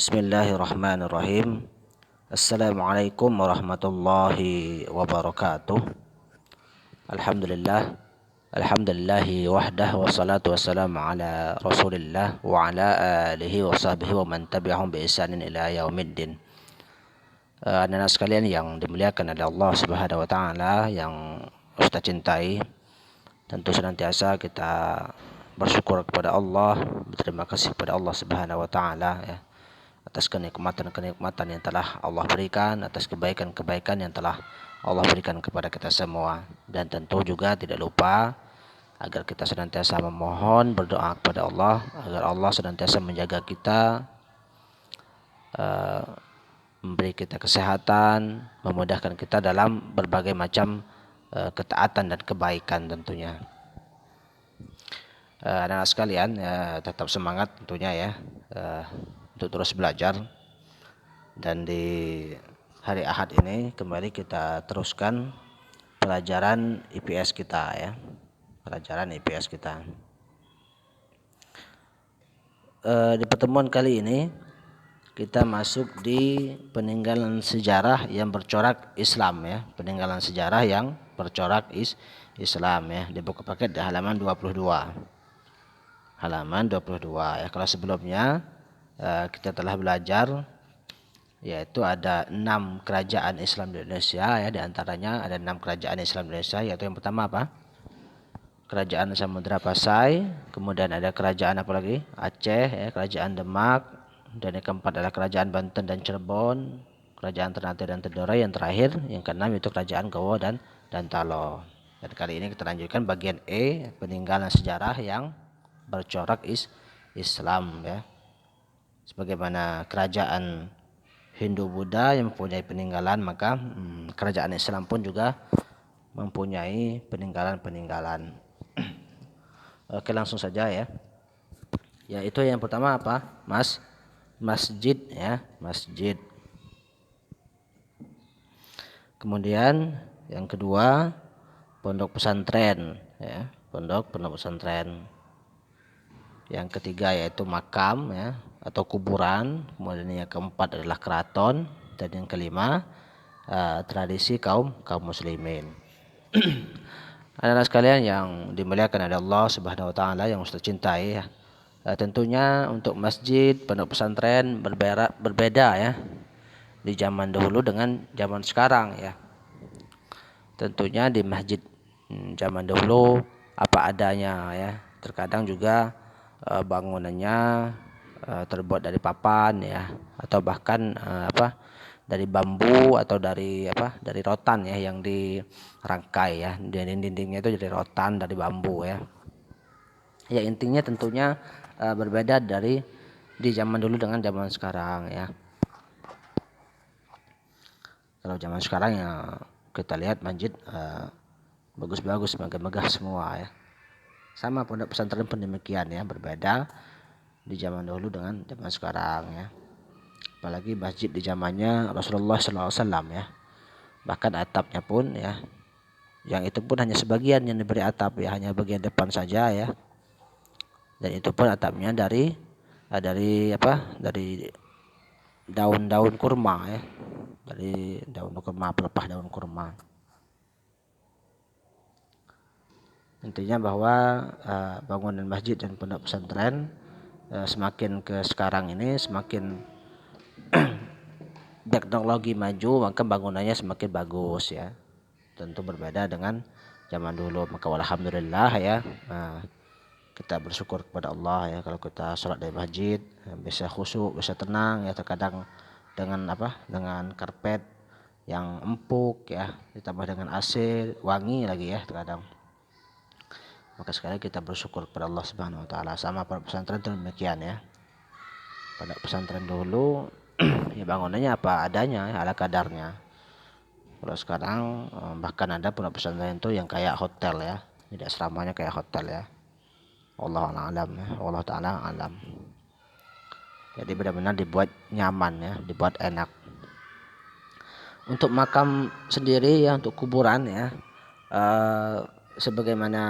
Bismillahirrahmanirrahim. Assalamualaikum warahmatullahi wabarakatuh. Alhamdulillah. Alhamdulillahi wahdah wassalatu wassalamu ala rasulillah wa ala alihi wa sahbihi wa man tabi'ahum bi ihsanin ila yaumiddin. Anak-anak sekalian yang dimuliakan oleh Allah Subhanahu wa taala, yang Ustaz cintai, tentu senantiasa kita bersyukur kepada Allah, berterima kasih kepada Allah Subhanahu wa taala ya, atas kenikmatan-kenikmatan yang telah Allah berikan, atas kebaikan-kebaikan yang telah Allah berikan kepada kita semua. Dan tentu juga tidak lupa agar kita senantiasa memohon, berdoa kepada Allah agar Allah senantiasa menjaga kita, memberi kita kesehatan, memudahkan kita dalam berbagai macam ketaatan dan kebaikan tentunya. Anak-anak sekalian, tetap semangat tentunya ya, untuk terus belajar. Dan di hari Ahad ini kembali kita teruskan pelajaran IPS kita ya, pelajaran IPS kita. Di pertemuan kali ini kita masuk di peninggalan sejarah yang bercorak Islam ya, peninggalan sejarah yang bercorak Islam ya, di buku paket di halaman 22. Halaman 22 ya. Kalau sebelumnya kita telah belajar, yaitu ada 6 kerajaan Islam di Indonesia ya, di antaranya ada 6 kerajaan Islam di Indonesia, yaitu yang pertama apa? Kerajaan Samudra Pasai, kemudian ada kerajaan apa lagi? Aceh ya, kerajaan Demak, dan yang keempat adalah kerajaan Banten dan Cirebon, kerajaan Ternate dan Tidore, yang terakhir yang keenam itu kerajaan Gowo dan Talo. Dan kali ini kita lanjutkan bagian E, peninggalan sejarah yang bercorak Islam ya. Sebagaimana kerajaan Hindu Buddha yang mempunyai peninggalan, maka kerajaan Islam pun juga mempunyai peninggalan-peninggalan. Oke, langsung saja ya. Yaitu yang pertama apa? Masjid ya, masjid. Kemudian yang kedua pondok pesantren ya, pondok pesantren. Yang ketiga yaitu makam ya, atau kuburan. Kemudian yang keempat adalah keraton, dan yang kelima tradisi kaum muslimin. Anak-anak sekalian yang dimuliakan oleh Allah Subhanahu wa taala, yang Ustaz cintai ya, tentunya untuk masjid, pondok pesantren berbeda ya di zaman dahulu dengan zaman sekarang ya. Tentunya di masjid zaman dahulu apa adanya ya. Terkadang juga bangunannya terbuat dari papan ya, atau bahkan dari bambu atau dari rotan ya, yang dirangkai ya. Dinding-dindingnya itu dari rotan, dari bambu ya. Ya intinya tentunya berbeda dari di zaman dulu dengan zaman sekarang ya. Kalau zaman sekarang ya kita lihat masjid bagus-bagus, megah-megah semua ya. Sama pondok pesantren pun demikian ya, berbeda di zaman dahulu dengan zaman sekarang ya. Apalagi masjid di zamannya Rasulullah SAW ya. Bahkan atapnya pun ya, yang itu pun hanya sebagian yang diberi atap ya, hanya bagian depan saja ya. Dan itu pun atapnya dari daun-daun kurma ya. Dari daun kurma, pelepah daun kurma. Intinya bahwa bangunan masjid dan pondok pesantren semakin ke sekarang ini semakin teknologi maju, maka bangunannya semakin bagus ya. Tentu berbeda dengan zaman dulu. Maka alhamdulillah ya, kita bersyukur kepada Allah ya, kalau kita sholat di masjid bisa khusyuk, bisa tenang ya. Terkadang dengan karpet yang empuk ya, ditambah dengan AC wangi lagi ya terkadang. Maka sekali kita bersyukur kepada Allah Subhanahu wa taala. Sama pada pesantren itu demikian ya. Pada pesantren dulu ya bangunannya apa adanya ya, ala kadarnya. Kalau sekarang bahkan ada pondok pesantren itu yang kayak hotel ya. Jadi asramanya kayak hotel ya. Wallahu a'lam ya. Allah taala alam. Jadi benar-benar dibuat nyaman ya, dibuat enak. Untuk makam sendiri ya, untuk kuburan ya, sebagaimana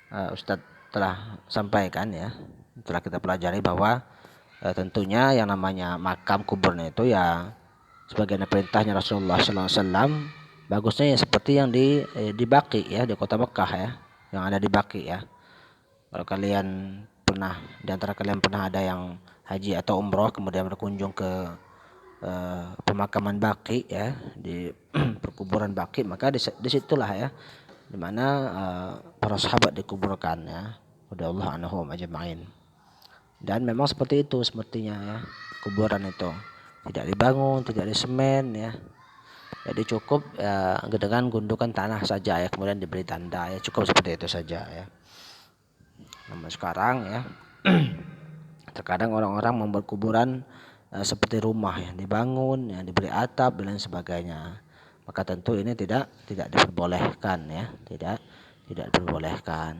Ustadz telah sampaikan ya, telah kita pelajari bahwa tentunya yang namanya makam kuburnya itu ya sebagian perintahnya Rasulullah SAW, bagusnya ya seperti yang di Baqi ya, di kota Mekah ya, yang ada di Baqi ya. Kalau kalian pernah, di antara kalian pernah ada yang haji atau umroh kemudian berkunjung ke pemakaman Baqi ya, di perkuburan Baqi, maka disitulah ya dimana para sahabat dikuburkan ya, radhiyallahu anhum ajma'in. Dan memang seperti itu sepertinya ya, kuburan itu tidak dibangun, tidak disemen ya, jadi cukup ya, dengan gundukan tanah saja ya, kemudian diberi tanda ya, cukup seperti itu saja ya. Namun sekarang ya terkadang orang-orang membuat kuburan seperti rumah yang dibangun, yang diberi atap dan lain sebagainya. Maka tentu ini tidak diperbolehkan ya, tidak diperbolehkan.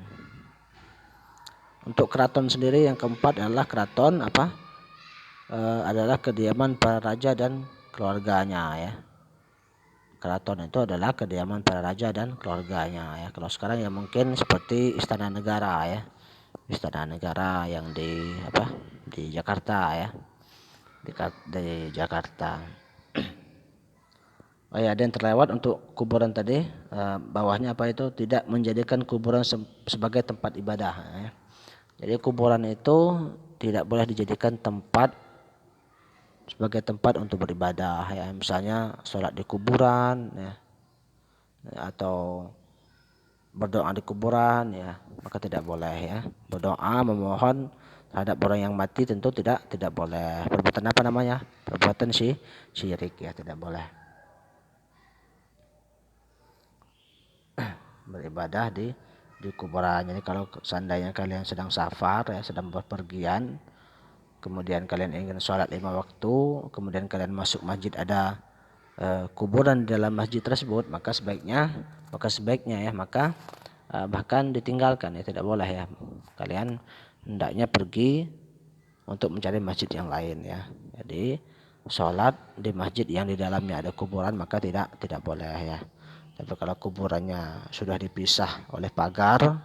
Untuk keraton sendiri yang keempat adalah keraton apa? Adalah kediaman para raja dan keluarganya ya. Keraton itu adalah kediaman para raja dan keluarganya ya. Kalau sekarang ya mungkin seperti istana negara ya. Istana negara yang di apa? Di Jakarta ya. Di Jakarta. Oh ya, ada yang terlewat untuk kuburan tadi, bawahnya apa itu, tidak menjadikan kuburan sebagai tempat ibadah ya. Jadi kuburan itu tidak boleh dijadikan sebagai tempat untuk beribadah ya, misalnya sholat di kuburan ya, atau berdoa di kuburan ya, maka tidak boleh ya. Berdoa memohon terhadap orang yang mati tentu tidak boleh. Perbuatan apa namanya? Perbuatan syirik ya, tidak boleh beribadah di kuburan. Jadi kalau seandainya kalian sedang safar ya, sedang berpergian, kemudian kalian ingin sholat 5 waktu, kemudian kalian masuk masjid, ada kuburan di dalam masjid tersebut, maka sebaiknya ya, bahkan ditinggalkan ya, tidak boleh ya. Kalian hendaknya pergi untuk mencari masjid yang lain ya. Jadi sholat di masjid yang di dalamnya ada kuburan maka tidak boleh ya. Tapi kalau kuburannya sudah dipisah oleh pagar,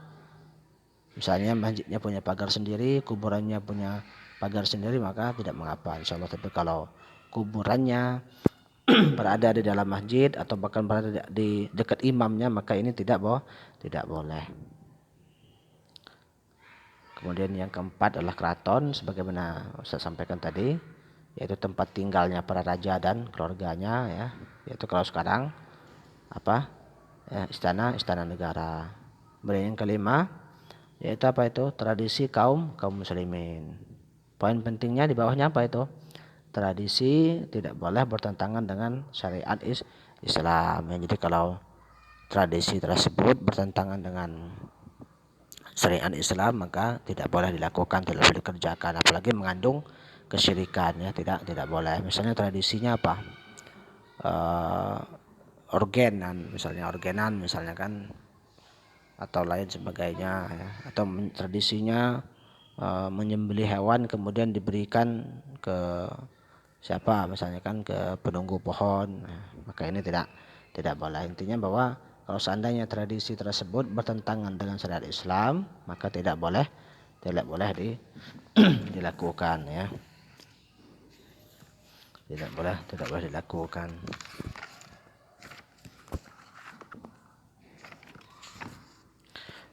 misalnya masjidnya punya pagar sendiri, kuburannya punya pagar sendiri, maka tidak mengapa insyaallah. Tapi kalau kuburannya berada di dalam masjid atau bahkan berada di dekat imamnya, maka ini tidak boleh. Kemudian yang keempat adalah keraton, sebagaimana saya sampaikan tadi, yaitu tempat tinggalnya para raja dan keluarganya ya. Yaitu kalau sekarang apa? Ya, istana negara. Kemudian yang kelima yaitu apa itu? Tradisi kaum muslimin. Poin pentingnya di bawahnya apa itu? Tradisi tidak boleh bertentangan dengan syariat Islam. Jadi kalau tradisi tersebut bertentangan dengan syariat Islam maka tidak boleh dilakukan, tidak boleh dikerjakan, apalagi mengandung kesyirikan ya, tidak boleh. Misalnya tradisinya apa? Orgenan misalnya kan, atau lain sebagainya ya. Atau tradisinya menyembelih hewan kemudian diberikan ke siapa, misalnya kan ke penunggu pohon, maka ini tidak boleh. Intinya bahwa kalau seandainya tradisi tersebut bertentangan dengan syariat Islam maka tidak boleh dilakukan ya, tidak boleh dilakukan.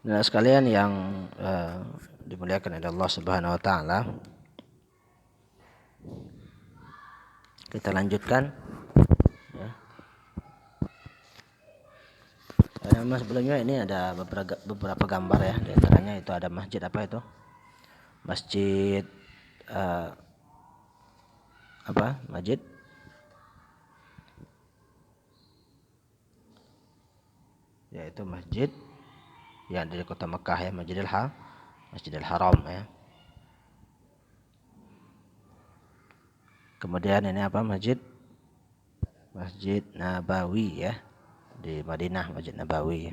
Nah sekalian yang dimuliakan oleh Allah Subhanahu wa taala, kita lanjutkan ya. Nama sebelumnya ini ada beberapa gambar ya, di antaranya itu ada masjid apa itu? Masjid masjid yaitu masjid yang dari kota Mekah ya, Masjidil Haram ya. Kemudian ini apa? Masjid Nabawi ya, di Madinah, Masjid Nabawi.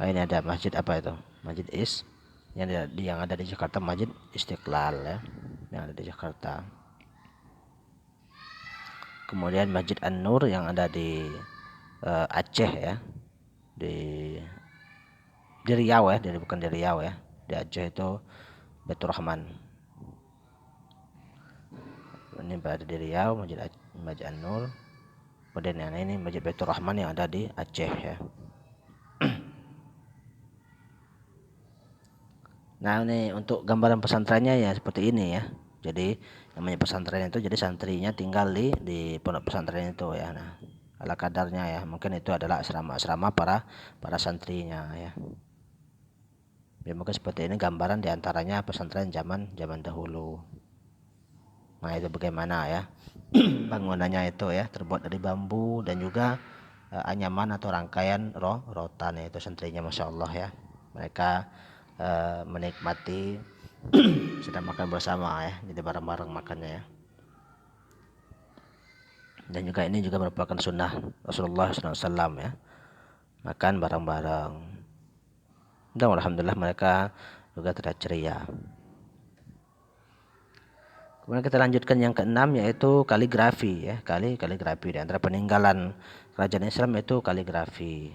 Ini ada masjid apa itu? Masjid yang ada di Jakarta, Masjid Istiqlal ya, yang ada di Jakarta. Kemudian Masjid An-Nur yang ada di Aceh ya, di Riau ya, bukan di Riau ya, di Aceh itu Baitur Rahman. Ini berada di Riau, Masjid An-Nur. Kemudian yang ini Masjid Baitur Rahman yang ada di Aceh ya. Nah ini untuk gambaran pesantrennya ya seperti ini ya. Jadi namanya pesantren itu jadi santrinya tinggal di pondok pesantren itu ya. Nah ala kadarnya ya, mungkin itu adalah asrama para santrinya ya. Ya mungkin seperti ini gambaran diantaranya pesantren zaman dahulu. Nah itu bagaimana ya bangunannya itu ya, terbuat dari bambu dan juga anyaman atau rangkaian rotan ya, itu santrinya Masya Allah ya. Mereka menikmati sedang makan bersama ya, jadi bareng-bareng makannya ya. Dan juga ini juga merupakan sunnah Rasulullah SAW ya, makan bareng-bareng. Dan alhamdulillah mereka juga tidak ceria. Kemudian kita lanjutkan yang keenam yaitu kaligrafi ya, kaligrafi di antara peninggalan kerajaan Islam itu kaligrafi.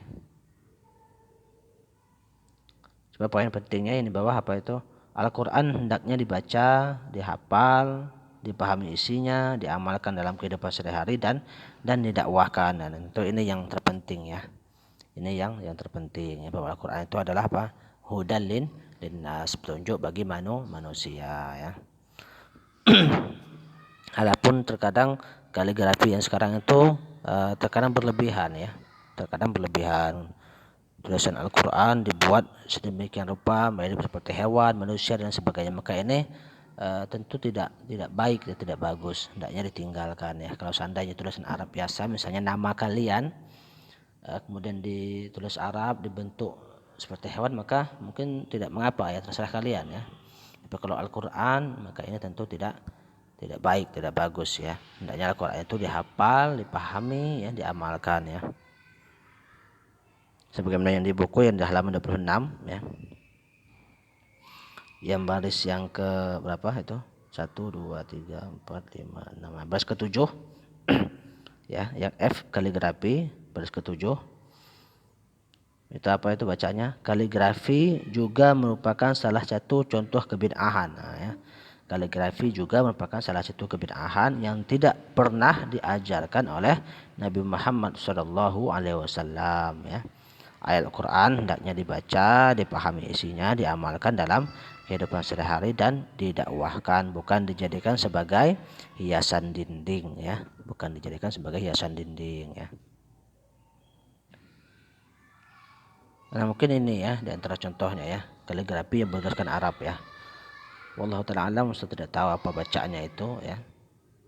Coba poin pentingnya ini bawah apa itu? Al-Quran hendaknya dibaca, dihafal, dipahami isinya, diamalkan dalam kehidupan sehari-hari dan didakwahkan. Dan itu ini yang terpenting ya. Ini yang terpenting ya, bahwa Al-Quran itu adalah apa? Hudan linnas, petunjuk bagi manusia ya. Adapun terkadang kaligrafi yang sekarang itu terkadang berlebihan ya. Terkadang berlebihan. Tulisan Al-Quran dibuat sedemikian rupa mirip seperti hewan, manusia dan sebagainya. Maka ini tentu tidak baik dan tidak bagus, hendaknya ditinggalkan ya. Kalau seandainya tulisan Arab biasa, misalnya nama kalian kemudian ditulis Arab dibentuk seperti hewan, maka mungkin tidak mengapa ya, terserah kalian ya. Tapi kalau Al-Quran maka ini tentu tidak baik, tidak bagus ya. Hendaknya Al-Quran itu dihafal, dipahami ya, diamalkan ya. Sebagaimana yang di buku yang di halaman 26 ya. Yang baris yang ke berapa itu? 1 2 3 4 5 6 baris ke-7 ya, yang F kaligrafi baris ke-7. Itu apa itu bacanya? Kaligrafi juga merupakan salah satu contoh kebid'ahan. Nah, ya. Kaligrafi juga merupakan salah satu kebid'ahan yang tidak pernah diajarkan oleh Nabi Muhammad SAW ya. Ayat Al-Quran hendaknya dibaca, dipahami isinya, diamalkan dalam kehidupan sehari-hari dan didakwahkan, bukan dijadikan sebagai hiasan dinding ya, bukan dijadikan sebagai hiasan dinding ya. Nah mungkin ini ya di antara contohnya ya, kaligrafi yang berdasarkan Arab ya. Wallahu ta'ala alam, Ustaz tidak tahu apa bacaannya itu ya.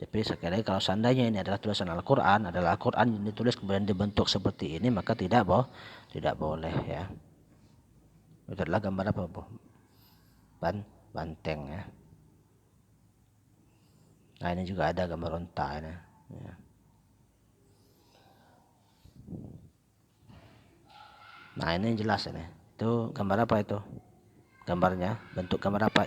Tapi sekali lagi kalau seandainya ini adalah tulisan Al-Quran, adalah Al-Quran yang ditulis kemudian dibentuk seperti ini, maka tidak boleh ya. Itu adalah gambar apa bu? Banteng ya. Nah ini juga ada gambar unta ya. Nah ini jelas ini. Itu gambar apa itu? Gambarnya bentuk gambar apa?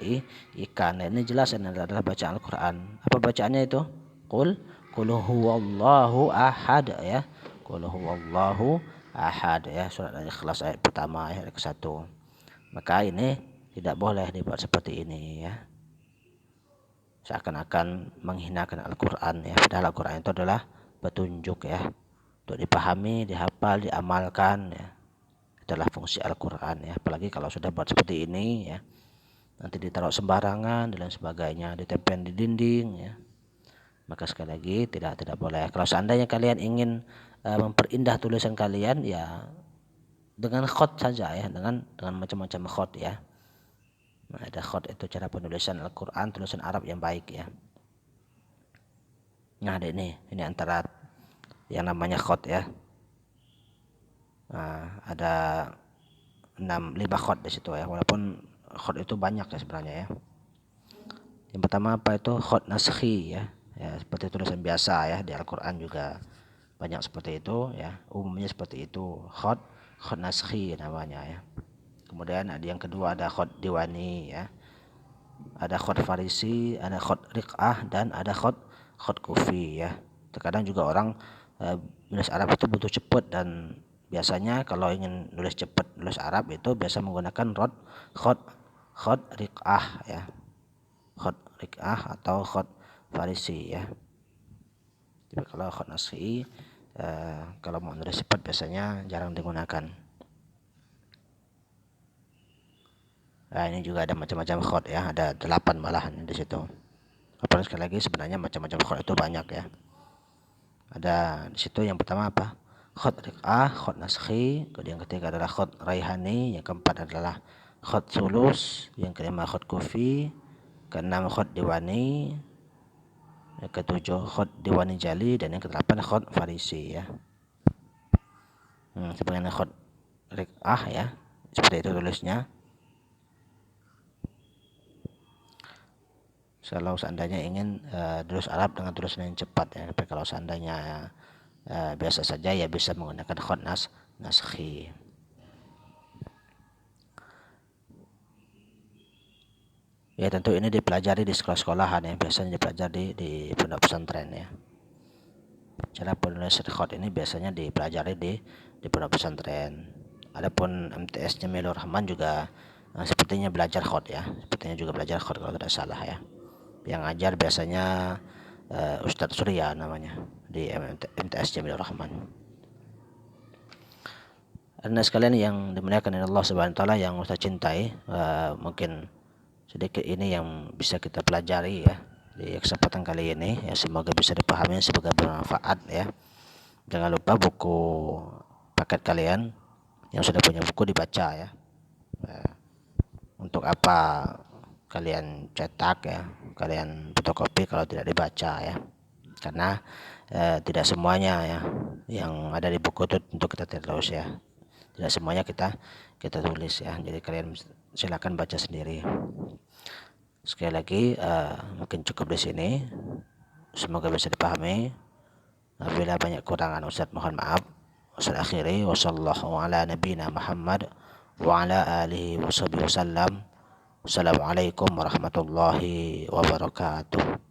Ikan. Nah, ini jelas ini adalah bacaan Al-Quran. Apa bacaannya itu? Qul huwallahu ahad ya. Qul huwallahu ahad ya, surat Al-Ikhlas ayat pertama ayat ke-1. Maka ini tidak boleh dibuat seperti ini ya, seakan-akan menghinakan Al-Quran ya. Padahal Al-Quran itu adalah petunjuk ya, untuk dipahami, dihafal, diamalkan ya. Itulah fungsi Al-Quran ya. Apalagi kalau sudah buat seperti ini ya, nanti ditaruh sembarangan dan lain sebagainya, ditempel di dinding ya, maka sekali lagi tidak boleh. Kalau seandainya kalian ingin memperindah tulisan kalian ya dengan khot saja ya, dengan macam-macam khot ya. Nah, ada khot itu cara penulisan Al-Quran, tulisan Arab yang baik ya. Nah ada ini antara yang namanya khot ya. Nah, ada 5 khot di situ ya, walaupun khot itu banyak ya sebenarnya ya. Yang pertama apa itu? Khot naskhi ya. Ya seperti tulisan biasa ya, di Al-Quran juga banyak seperti itu ya, umumnya seperti itu. Khot naskhi namanya ya. Kemudian ada yang kedua, ada khot diwani ya, ada khot farisi, ada khot riq'ah, dan ada khot kufi ya. Terkadang juga orang nulis Arab itu butuh cepat, dan biasanya kalau ingin nulis cepat nulis Arab itu biasa menggunakan khot khot riq'ah ya, khot riq'ah atau khot farisi ya. Tapi kalau khot naskhi kalau mau menulis cepat biasanya jarang digunakan. Nah, ini juga ada macam-macam khot ya, ada 8 malahan di situ. Apalagi sekali lagi sebenarnya macam-macam khot itu banyak ya. Ada di situ yang pertama apa? Khot riq'ah, khot naskhi, yang ketiga adalah khot raihani, yang keempat adalah khot sulus, yang kelima khot kufi, keenam khot diwani, yang ketujuh khot diwani jali, dan yang kedelapan khot farisi ya. Sebagian khot riq'ah ya, seperti itu tulisnya. Kalau seandainya ingin tulis Arab dengan tulisan yang cepat ya, tapi kalau seandainya biasa saja ya bisa menggunakan khot naskhi. Ya tentu ini dipelajari di sekolah-sekolahan ya, biasanya dipelajari di pondok pesantren ya. Cara penulisan khot ini biasanya dipelajari di pondok pesantren. Adapun MTS Jamilur Rahman juga sepertinya belajar khot ya, sepertinya juga belajar khot kalau tidak salah ya. Yang ajar biasanya Ustadz Surya namanya di MTS Jamilur Rahman. Karena sekalian yang dimuliakan oleh Allah Subhanahu wa taala yang Ustaz cintai, mungkin sedikit ini yang bisa kita pelajari ya di kesempatan kali ini ya, semoga bisa dipahami, semoga bermanfaat ya. Jangan lupa buku paket kalian yang sudah punya buku dibaca ya. Untuk apa kalian cetak ya, kalian fotokopi kalau tidak dibaca ya, karena tidak semuanya ya yang ada di buku itu untuk kita terus ya, tidak semuanya kita tulis ya, jadi kalian silakan baca sendiri. Sekali lagi mungkin cukup di sini, semoga bisa dipahami. Apabila banyak kurangan Ustaz mohon maaf. Ustaz akhiri wassallallahu ala nabiyina Muhammad wa ala alihi washabihi wasallam. Assalamualaikum warahmatullahi wabarakatuh.